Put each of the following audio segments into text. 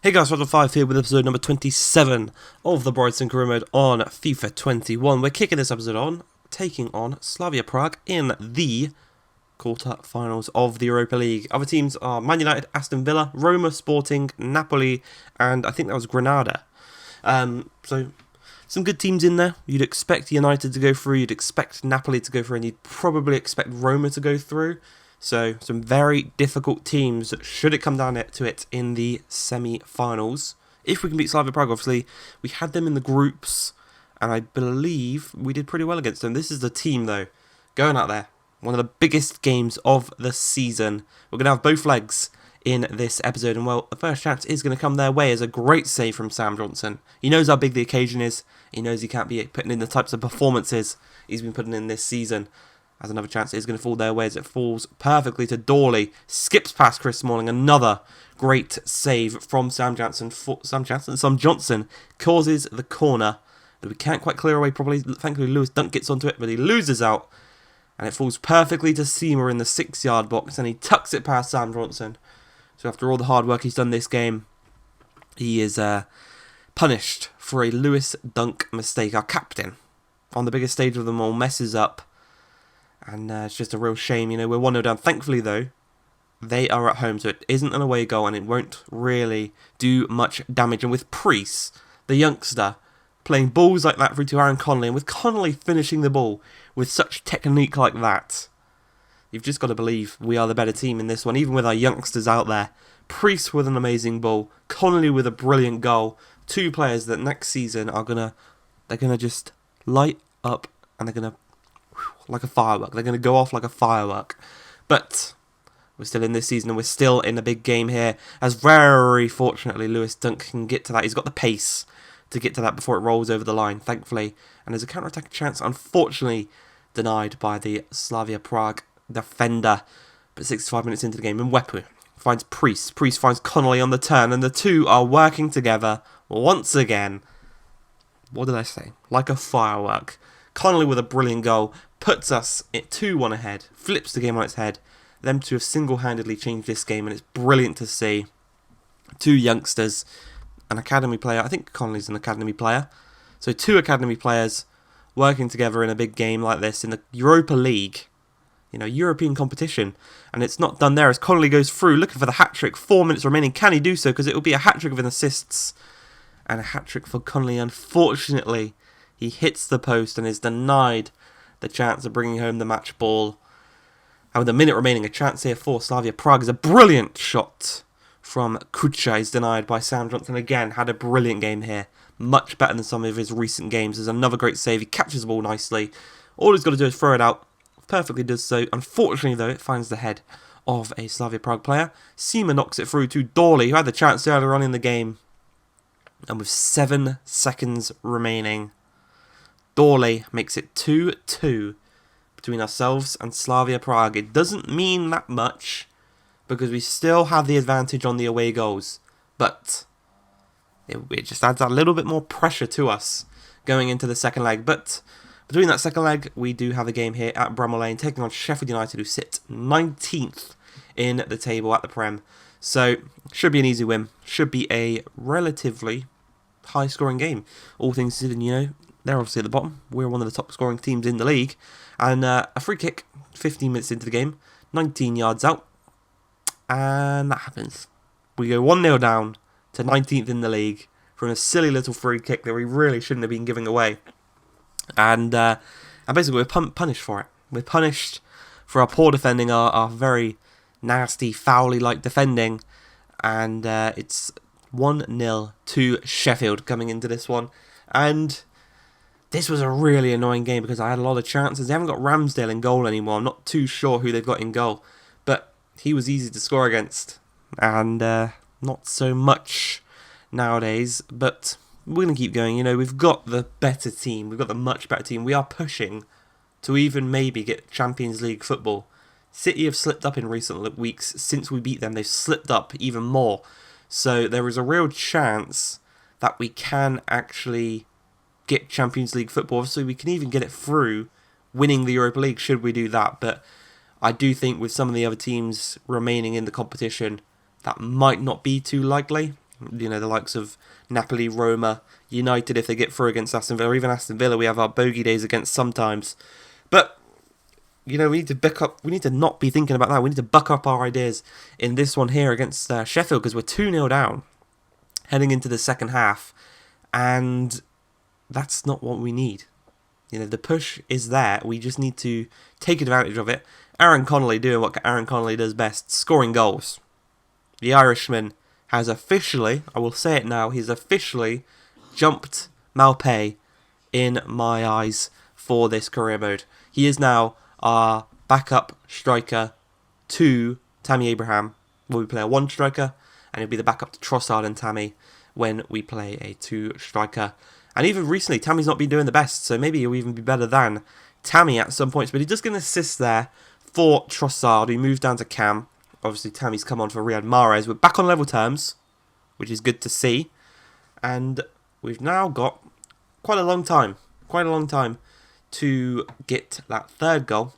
Hey guys, Roger5 here with episode number 27 of the Brighton career mode on FIFA 21. We're kicking this episode on, taking on Slavia Prague in the quarter-finals of the Europa League. Other teams are Man United, Aston Villa, Roma, Sporting, Napoli, and I think that was Granada. So some good teams in there. You'd expect United to go through, you'd expect Napoli to go through, and you'd probably expect Roma to go through. So, some very difficult teams should it come down to it in the semi-finals. If we can beat Slavia Prague, obviously, we had them in the groups, and I believe we did pretty well against them. This is the team, though, going out there. One of the biggest games of the season. We're going to have both legs in this episode, and well, the first chance is going to come their way as a great save from Sam Johnson. He knows how big the occasion is. He knows he can't be putting in the types of performances he's been putting in this season. As another chance is going to fall their way as it falls perfectly to Dorley. Skips past Chris Smalling. Another great save from Sam Johnson. Sam Johnson causes the corner that we can't quite clear away properly. Thankfully, Lewis Dunk gets onto it, but he loses out. And it falls perfectly to Seamer in the 6-yard box, and he tucks it past Sam Johnson. So after all the hard work he's done this game, he is punished for a Lewis Dunk mistake. Our captain, on the biggest stage of them all, messes up. And it's just a real shame, you know, we're 1-0 down. Thankfully, though, they are at home, so it isn't an away goal, and it won't really do much damage. And with Priest, the youngster, playing balls like that through to Aaron Connolly, and with Connolly finishing the ball with such technique like that, you've just got to believe we are the better team in this one, even with our youngsters out there. Priest with an amazing ball, Connolly with a brilliant goal. Two players that next season are they're gonna just light up, and they're gonna like a firework. They're going to go off like a firework. But we're still in this season, and we're still in a big game here, as very fortunately Lewis Dunk can get to that. He's got the pace to get to that before it rolls over the line, thankfully. And there's a counter-attack chance, unfortunately denied by the Slavia Prague defender. But 65 minutes into the game, and Mwepu finds Priest. Priest finds Connolly on the turn, and the two are working together once again. What did I say? Like a firework. Connolly with a brilliant goal puts us at 2-1 ahead, flips the game on its head. Them two have single-handedly changed this game, and it's brilliant to see. Two youngsters, an academy player. I think Connolly's an academy player. So two academy players working together in a big game like this in the Europa League, you know, European competition. And it's not done there as Connolly goes through looking for the hat-trick. 4 minutes remaining. Can he do so? Because it will be a hat-trick of an assists and a hat-trick for Connolly. Unfortunately, he hits the post and is denied the chance of bringing home the match ball. And with a minute remaining, a chance here for Slavia Prague is a brilliant shot from Kucha. Is denied by Sam Johnson again. Had a brilliant game here. Much better than some of his recent games. There's another great save. He catches the ball nicely. All he's got to do is throw it out. Perfectly does so. Unfortunately, though, it finds the head of a Slavia Prague player. Seamer knocks it through to Dorley, who had the chance earlier on in the game. And with 7 seconds remaining, Dorley makes it 2-2 between ourselves and Slavia Prague. It doesn't mean that much because we still have the advantage on the away goals, but it just adds a little bit more pressure to us going into the second leg. But between that second leg, we do have a game here at Bramall Lane, taking on Sheffield United, who sit 19th in the table at the Prem. So should be an easy win. Should be a relatively high-scoring game. All things considered, you know, they're obviously at the bottom. We're one of the top scoring teams in the league. And a free kick, 15 minutes into the game, 19 yards out. And that happens. We go 1-0 down to 19th in the league from a silly little free kick that we really shouldn't have been giving away. And basically we're punished for it. We're punished for our poor defending, our very nasty, foul-like defending. And it's 1-0 to Sheffield coming into this one. And this was a really annoying game because I had a lot of chances. They haven't got Ramsdale in goal anymore. I'm not too sure who they've got in goal. But he was easy to score against. And not so much nowadays. But we're going to keep going. You know, we've got the better team. We've got the much better team. We are pushing to even maybe get Champions League football. City have slipped up in recent weeks. Since we beat them, they've slipped up even more. So there is a real chance that we can actually get Champions League football. Obviously, we can even get it through winning the Europa League should we do that. But I do think with some of the other teams remaining in the competition, that might not be too likely. You know, the likes of Napoli, Roma, United if they get through against Aston Villa, or even Aston Villa. We have our bogey days against sometimes, but you know, we need to buck up. We need to not be thinking about that. We need to buck up our ideas in this one here against Sheffield, because we're 2-0 down heading into the second half, and that's not what we need. You know, the push is there. We just need to take advantage of it. Aaron Connolly doing what Aaron Connolly does best, scoring goals. The Irishman has officially, I will say it now, he's officially jumped Malpay in my eyes for this career mode. He is now our backup striker to Tammy Abraham when we play a one striker, and he'll be the backup to Trossard and Tammy when we play a two striker. And even recently, Tammy's not been doing the best, so maybe he'll even be better than Tammy at some points. But he does get an assist there for Trossard, who moves down to Cam. Obviously, Tammy's come on for Riyad Mahrez. We're back on level terms, which is good to see. And we've now got quite a long time to get that third goal,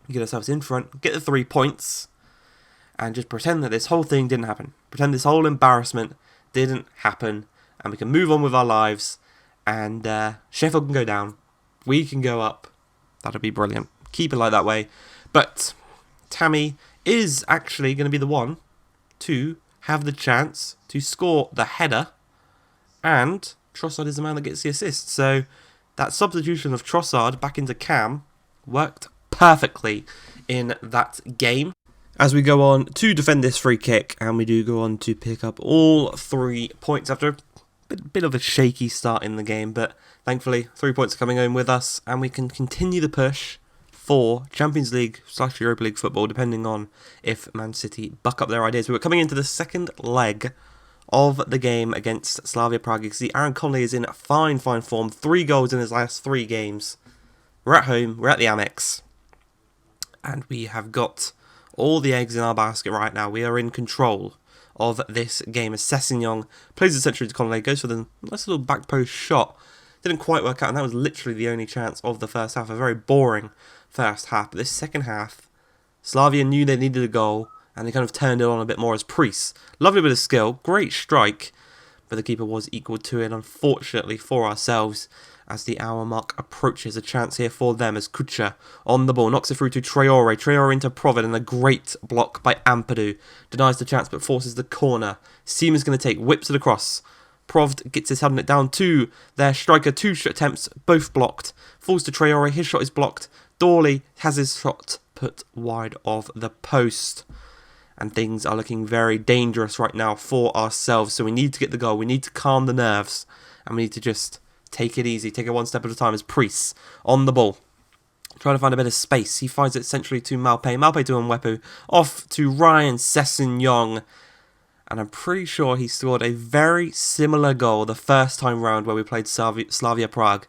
get ourselves in front, get the 3 points, and just pretend that this whole thing didn't happen. Pretend this whole embarrassment didn't happen, and we can move on with our lives, and Sheffield can go down, we can go up. That'd be brilliant. Keep it like that way. But Tammy is actually going to be the one to have the chance to score the header, and Trossard is the man that gets the assist. So that substitution of Trossard back into Cam worked perfectly in that game. As we go on to defend this free kick, and we do go on to pick up all 3 points after a bit of a shaky start in the game, but thankfully 3 points are coming home with us, and we can continue the push for Champions League / Europa League football, depending on if Man City buck up their ideas. We're coming into the second leg of the game against Slavia Prague. You can see Aaron Connolly is in fine form. 3 goals in his last 3 games. We're at home. We're at the Amex. And we have got all the eggs in our basket right now. We are in control of this game. As Sessegnon plays the century to Connolly, goes for the nice little back post shot. Didn't quite work out, and that was literally the only chance of the first half. A very boring first half. But this second half, Slavia knew they needed a goal, and they kind of turned it on a bit more as Priest. Lovely bit of skill, great strike, but the keeper was equal to it, unfortunately for ourselves, as the hour mark approaches. A chance here for them as Kucha on the ball, knocks it through to Traore. Traore into Provid, and a great block by Ampadu. Denies the chance, but forces the corner. Seaman's going to take, whips it across. Provd gets his head down to their striker. 2 attempts, both blocked. Falls to Traore, his shot is blocked. Dorley has his shot put wide of the post. And things are looking very dangerous right now for ourselves. So we need to get the goal. We need to calm the nerves. And we need to just take it easy. Take it one step at a time as Priest on the ball. Trying to find a bit of space. He finds it centrally to Malpay. Malpay to Mwepu. Off to Ryan Sessegnon. And I'm pretty sure he scored a very similar goal the first time round where we played Slavia Prague.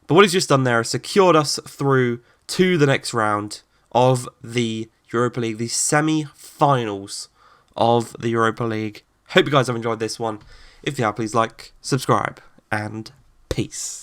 But what he's just done there is secured us through to the next round of the Europa League, the semi-finals of the Europa League. Hope you guys have enjoyed this one. If you have, please like, subscribe, and peace.